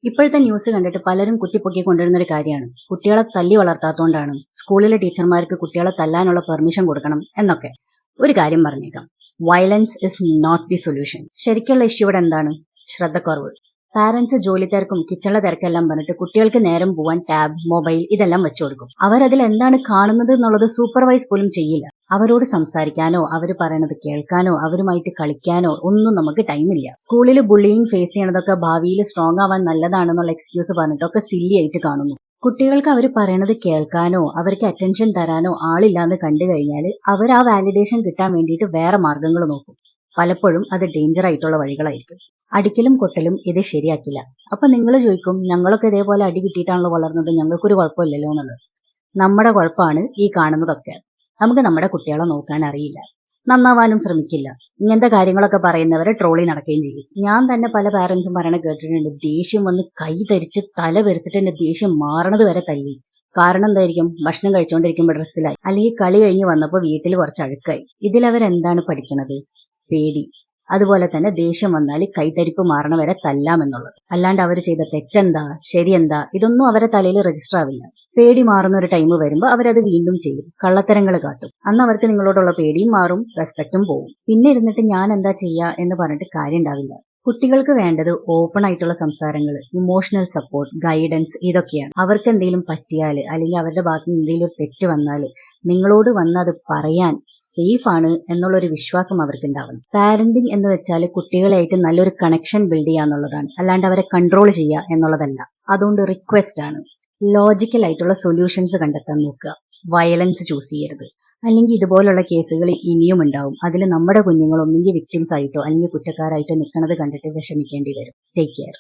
ഇപ്പോഴത്തെ ന്യൂസ് കണ്ടിട്ട് പലരും കുത്തിപ്പൊക്കി കൊണ്ടുവരുന്ന ഒരു കാര്യമാണ് കുട്ടികളെ തല്ലി വളർത്താത്തോണ്ടാണ് സ്കൂളിലെ ടീച്ചർമാർക്ക് കുട്ടികളെ തല്ലാനുള്ള പെർമിഷൻ കൊടുക്കണം എന്നൊക്കെ. ഒരു കാര്യം പറഞ്ഞേക്കാം, violence is not the solution. ശരിക്കുള്ള ഇഷ്യൂ ഇവിടെ എന്താണ്? ശ്രദ്ധക്കുറവ്. പാരന്റ്സ് ജോലി തിരക്കും കിച്ചണിലെ തിരക്കെല്ലാം പറഞ്ഞിട്ട് കുട്ടികൾക്ക് നേരം പോവാൻ ടാബ്, മൊബൈൽ ഇതെല്ലാം വെച്ചു കൊടുക്കും. അവരതിൽ എന്താണ് കാണുന്നത് എന്നുള്ളത് സൂപ്പർവൈസ് പോലും ചെയ്യില്ല. അവരോട് സംസാരിക്കാനോ അവർ പറയണത് കേൾക്കാനോ അവരുമായിട്ട് കളിക്കാനോ ഒന്നും നമുക്ക് ടൈമില്ല. സ്കൂളിൽ ബുള്ളിങ് ഫേസ് ചെയ്യണതൊക്കെ ഭാവിയിൽ സ്ട്രോങ് ആവാൻ നല്ലതാണെന്നുള്ള എക്സ്ക്യൂസ് പറഞ്ഞിട്ടൊക്കെ സില്ലി ആയിട്ട് കാണുന്നു. കുട്ടികൾക്ക് അവർ പറയണത് കേൾക്കാനോ അവർക്ക് അറ്റൻഷൻ തരാനോ ആളില്ലാന്ന് കണ്ടു കഴിഞ്ഞാൽ അവർ ആ വാലിഡേഷൻ കിട്ടാൻ വേണ്ടിയിട്ട് വേറെ മാർഗങ്ങൾ നോക്കും. പലപ്പോഴും അത് ഡേഞ്ചർ ആയിട്ടുള്ള വഴികളായിരിക്കും. അടിക്കലും കൊട്ടലും ഇത് ശരിയാക്കില്ല. അപ്പൊ നിങ്ങൾ ചോദിക്കും, ഞങ്ങളൊക്കെ ഇതേപോലെ അടി കിട്ടിയിട്ടാണല്ലോ വളർന്നത്, ഞങ്ങൾക്കൊരു കുഴപ്പമില്ലല്ലോ എന്നുള്ളത്. നമ്മുടെ കുഴപ്പമാണ് ഈ കാണുന്നതൊക്കെ. നമുക്ക് നമ്മുടെ കുട്ടികളെ നോക്കാൻ അറിയില്ല, നന്നാവാനും ശ്രമിക്കില്ല. ഇങ്ങനത്തെ കാര്യങ്ങളൊക്കെ പറയുന്നവരെ ട്രോളി നടക്കുകയും ചെയ്യും. ഞാൻ തന്നെ പല പാരന്റ്സും പറയണ കേട്ടിട്ടുണ്ട്, ദേഷ്യം വന്ന് കൈ ധരിച്ച് തല വെറുത്തിട്ട് എന്റെ ദേഷ്യം മാറണത് വരെ തല്ലി. കാരണം എന്തായിരിക്കും? ഭക്ഷണം കഴിച്ചുകൊണ്ടിരിക്കുമ്പോൾ ഡ്രസ്സിലായി, അല്ലെങ്കിൽ കളി കഴിഞ്ഞ് വന്നപ്പോൾ വീട്ടിൽ കുറച്ച് അഴുക്കായി. ഇതിലവരെന്താണ് പഠിക്കണത്? പേടി. അതുപോലെ തന്നെ ദേഷ്യം വന്നാൽ കൈത്തരിപ്പ് മാറണ വരെ തല്ലാമെന്നുള്ളത്. അല്ലാണ്ട് അവർ ചെയ്ത തെറ്റെന്താ ശരിയെന്താ ഇതൊന്നും അവരെ തലയിൽ രജിസ്റ്റർ ആവില്ല. പേടി മാറുന്ന ഒരു ടൈം വരുമ്പോൾ അവരത് വീണ്ടും ചെയ്യും, കള്ളത്തരങ്ങൾ കാട്ടും. അന്ന് അവർക്ക് നിങ്ങളോടുള്ള പേടിയും മാറും, റെസ്പെക്റ്റും പോവും. പിന്നെ ഇരുന്നിട്ട് ഞാൻ എന്താ ചെയ്യാ എന്ന് പറഞ്ഞിട്ട് കാര്യം ഉണ്ടാവില്ല. കുട്ടികൾക്ക് വേണ്ടത് ഓപ്പൺ ആയിട്ടുള്ള സംസാരങ്ങൾ, ഇമോഷണൽ സപ്പോർട്ട്, ഗൈഡൻസ് ഇതൊക്കെയാണ്. അവർക്ക് എന്തെങ്കിലും പറ്റിയാൽ അല്ലെങ്കിൽ അവരുടെ ഭാഗത്ത് നിന്ന് എന്തെങ്കിലും ഒരു തെറ്റ് വന്നാൽ നിങ്ങളോട് വന്ന് അത് പറയാൻ സേഫ് ആണ് എന്നുള്ളൊരു വിശ്വാസം അവർക്ക് ഉണ്ടാവണം. പാരന്റിങ് എന്ന് വെച്ചാൽ കുട്ടികളായിട്ട് നല്ലൊരു കണക്ഷൻ ബിൽഡ് ചെയ്യുക എന്നുള്ളതാണ്, അല്ലാണ്ട് അവരെ കൺട്രോൾ ചെയ്യുക എന്നുള്ളതല്ല. അതുകൊണ്ട് റിക്വസ്റ്റ് ആണ്, ലോജിക്കൽ ആയിട്ടുള്ള സൊല്യൂഷൻസ് കണ്ടെത്താൻ നോക്കുക. വയലൻസ് ചൂസ് ചെയ്യരുത്. അല്ലെങ്കിൽ ഇതുപോലുള്ള കേസുകൾ ഇനിയും ഉണ്ടാവും. അതിൽ നമ്മുടെ കുഞ്ഞുങ്ങൾ ഒന്നെങ്കിൽ വിക്ടിംസ് ആയിട്ടോ അല്ലെങ്കിൽ കുറ്റക്കാരായിട്ടോ നിൽക്കുന്നത് കണ്ടിട്ട് വിഷമിക്കേണ്ടി വരും. Take care.